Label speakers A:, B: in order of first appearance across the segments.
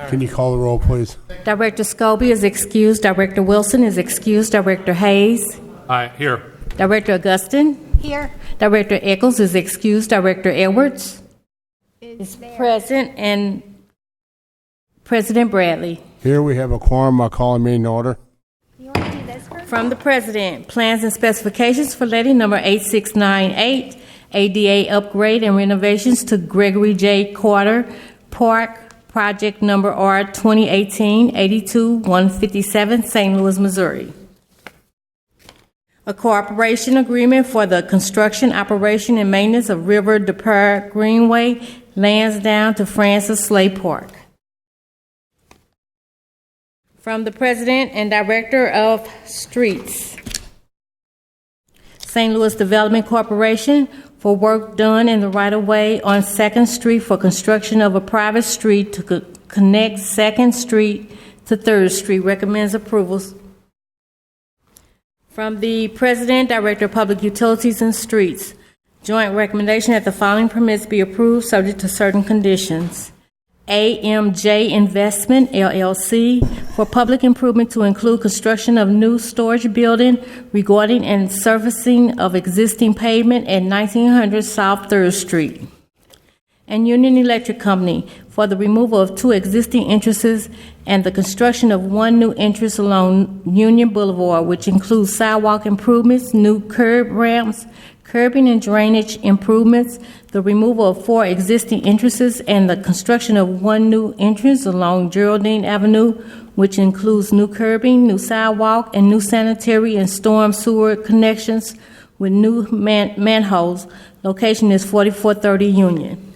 A: Can you call the roll, please?
B: Director Scobie is excused. Director Wilson is excused. Director Hayes.
C: Aye, here.
B: Director Augustin.
D: Here.
B: Director Eccles is excused. Director Edwards is present. And President Bradley.
A: Here we have a quorum. I'll call a meeting to order.
D: You want to do this first?
B: From the President, plans and specifications for letting number 8698, ADA upgrade and renovations to Gregory J. Carter Park, project number R 2018-82-157, St. Louis, Missouri. A cooperation agreement for the construction, operation, and maintenance of River Depart Greenway, Lansdowne to Francis Slay Park. From the President and Director of Streets, St. Louis Development Corporation for work done in the right-of-way on 2nd Street for construction of a private street to connect 2nd Street to 3rd Street. Recommends approval. From the President, Director of Public Utilities and Streets, joint recommendation that the following permits be approved subject to certain conditions. AMJ Investment, LLC, for public improvement to include construction of new storage building, regarding and surfacing of existing pavement at 1900 South 3rd Street. And Union Electric Company for the removal of 2 existing entrances and the construction of 1 new entrance along Union Boulevard, which includes sidewalk improvements, new curb ramps, curbing and drainage improvements, the removal of 4 existing entrances, and the construction of 1 new entrance along Geraldine Avenue, which includes new curbing, new sidewalk, and new sanitary and storm sewer connections with new manholes. Location is 4430 Union.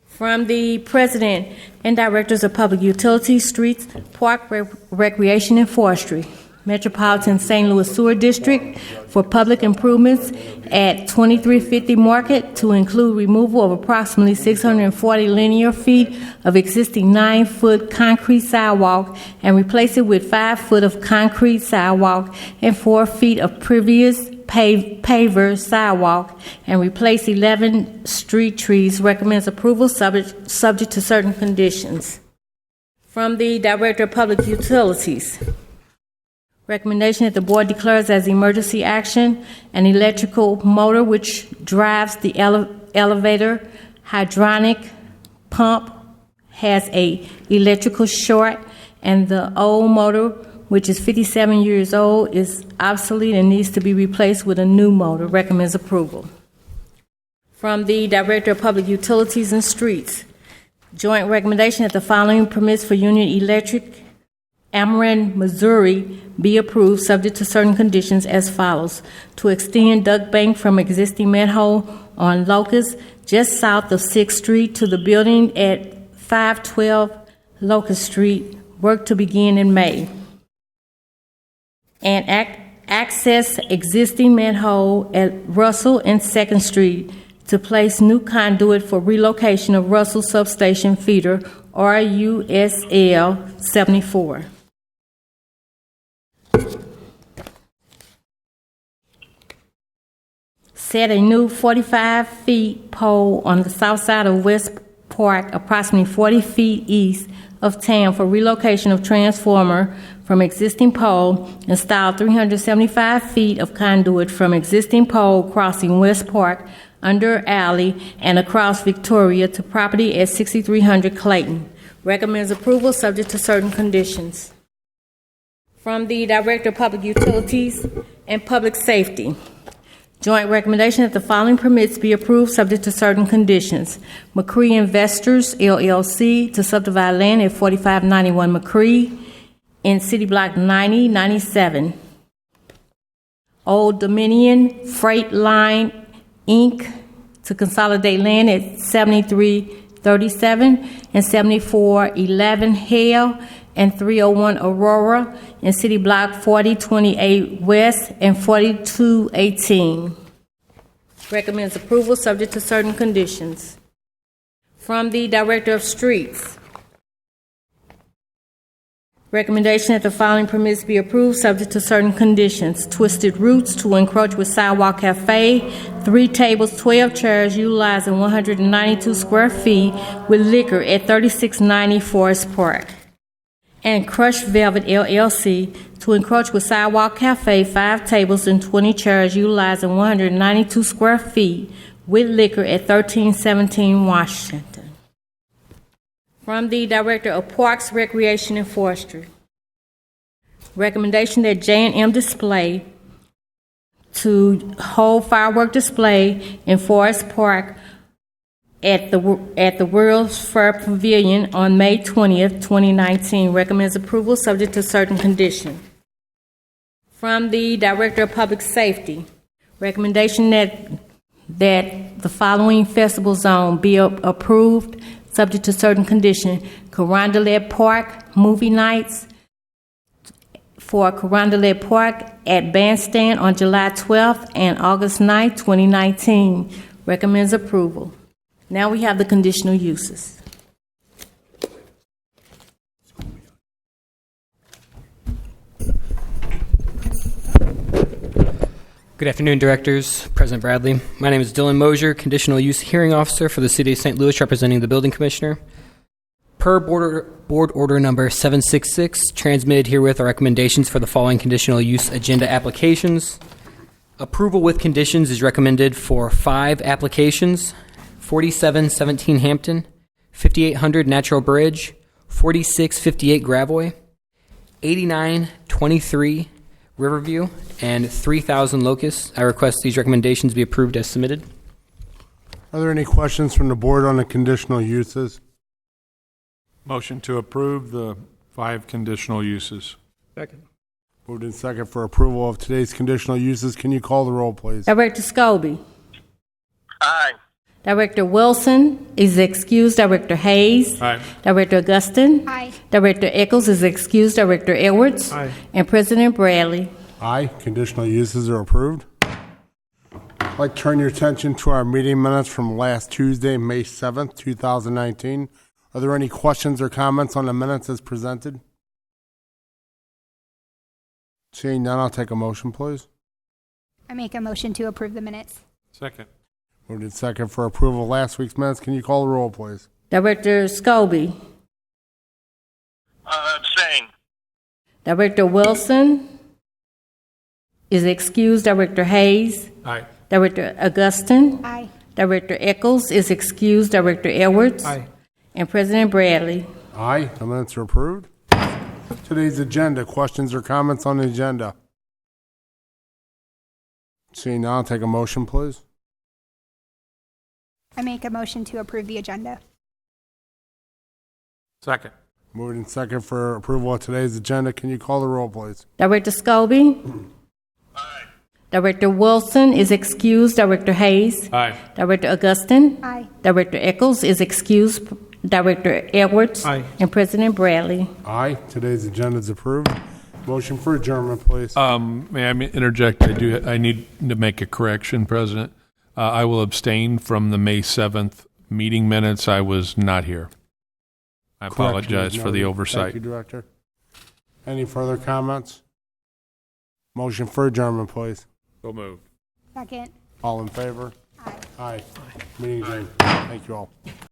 B: From the President and Directors of Public Utilities, Streets, Park, Recreation, and Forestry, Metropolitan St. Louis Sewer District for public improvements at 2350 Market to include removal of approximately 640 linear feet of existing 9-foot concrete sidewalk and replace it with 5 foot of concrete sidewalk and 4 feet of previous paver sidewalk and replace 11 street trees. Recommends approval subject to certain conditions. From the Director of Public Utilities, recommendation that the Board declares as emergency action an electrical motor which drives the elevator hydronic pump has a electrical short, and the old motor, which is 57 years old, is obsolete and needs to be replaced with a new motor. Recommends approval. From the Director of Public Utilities and Streets, joint recommendation that the following permits for Union Electric, Ameren, Missouri, be approved subject to certain conditions as follows: to extend duct bank from existing manhole on Locust just south of 6th Street to the building at 512 Locust Street, work to begin in May. And access existing manhole at Russell and 2nd Street to place new conduit for relocation of Russell Substation Feeder, RUSL 74. Set a new 45 feet pole on the south side of West Park, approximately 40 feet east of town, for relocation of transformer from existing pole. Install 375 feet of conduit from existing pole crossing West Park under alley and across Victoria to property at 6300 Clayton. Recommends approval subject to certain conditions. From the Director of Public Utilities and Public Safety, joint recommendation that the following permits be approved subject to certain conditions. McCree Investors, LLC, to subdivide land at 4591 McCree in City Block 9097. Old Dominion Freight Line, Inc., to consolidate land at 7337 and 7411 Hale and 301 Aurora in City Block 4028 West and 4218. Recommends approval subject to certain conditions. From the Director of Streets, Recommendation that the following permits be approved, subject to certain conditions. Twisted Roots to encroach with Sidewalk Cafe, 3 tables, 12 chairs, utilizing 192 square feet with liquor at 3690 Forest Park. And Crushed Velvet LLC to encroach with Sidewalk Cafe, 5 tables and 20 chairs, utilizing 192 square feet with liquor at 1317 Washington. From the Director of Parks, Recreation, and Forestry. Recommendation that J&M Display to hold firework display in Forest Park at the World's Fair Pavilion on May 20th, 2019. Recommends approval subject to certain conditions. From the Director of Public Safety. Recommendation that the following festival zone be approved subject to certain conditions. Carondelet Park movie nights for Carondelet Park at Bandstand on July 12th and August 9th, 2019. Recommends approval. Now we have the conditional uses.
C: Good afternoon, Directors, President Bradley. My name is Dylan Mosier, Conditional Use Hearing Officer for the City of St. Louis, representing the Building Commissioner. Per Board Order Number 766, transmitted herewith are recommendations for the following conditional use agenda applications. Approval with conditions is recommended for 5 applications: 4717 Hampton, 5800 Natural Bridge, 4658 Gravois, 8923 Riverview, and 3000 Locust. I request these recommendations be approved as submitted.
A: Are there any questions from the board on the conditional uses?
E: Motion to approve the 5 conditional uses.
F: Second.
A: Moved in second for approval of today's conditional uses. Can you call the roll, please?
B: Director Scobie.
G: Aye.
B: Director Wilson is excused. Director Hayes.
E: Aye.
B: Director Augustin.
D: Aye.
B: Director Eccles is excused. Director Edwards.
F: Aye.
B: And President Bradley.
A: Aye. Conditional uses are approved. I'd like to turn your attention to our meeting minutes from last Tuesday, May 7th, 2019. Are there any questions or comments on the minutes as presented? Seeing none, I'll take a motion, please.
D: I make a motion to approve the minutes.
E: Second.
A: Moved in second for approval of last week's minutes. Can you call the roll, please?
B: Director Scobie.
G: Abstain.
B: Director Wilson is excused. Director Hayes.
E: Aye.
B: Director Augustin.
D: Aye.
B: Director Eccles is excused. Director Edwards.
F: Aye.
B: And President Bradley.
A: Aye. The minutes are approved. Today's agenda. Questions or comments on the agenda? Seeing none, I'll take a motion, please.
D: I make a motion to approve the agenda.
E: Second.
A: Moved in second for approval of today's agenda. Can you call the roll, please?
B: Director Scobie.
G: Aye.
B: Director Wilson is excused. Director Hayes.
E: Aye.
B: Director Augustin.
D: Aye.
B: Director Eccles is excused. Director Edwards.
F: Aye.
B: And President Bradley.
A: Aye. Today's agenda is approved. Motion for adjournment, please.
E: May I interject? I need to make a correction, President. I will abstain from the May 7th meeting minutes. I was not here. I apologize for the oversight.
A: Thank you, Director. Any further comments? Motion for adjournment, please.
E: So moved.
D: Second.
A: All in favor?
D: Aye.
A: Aye. Meeting adjourned. Thank you all.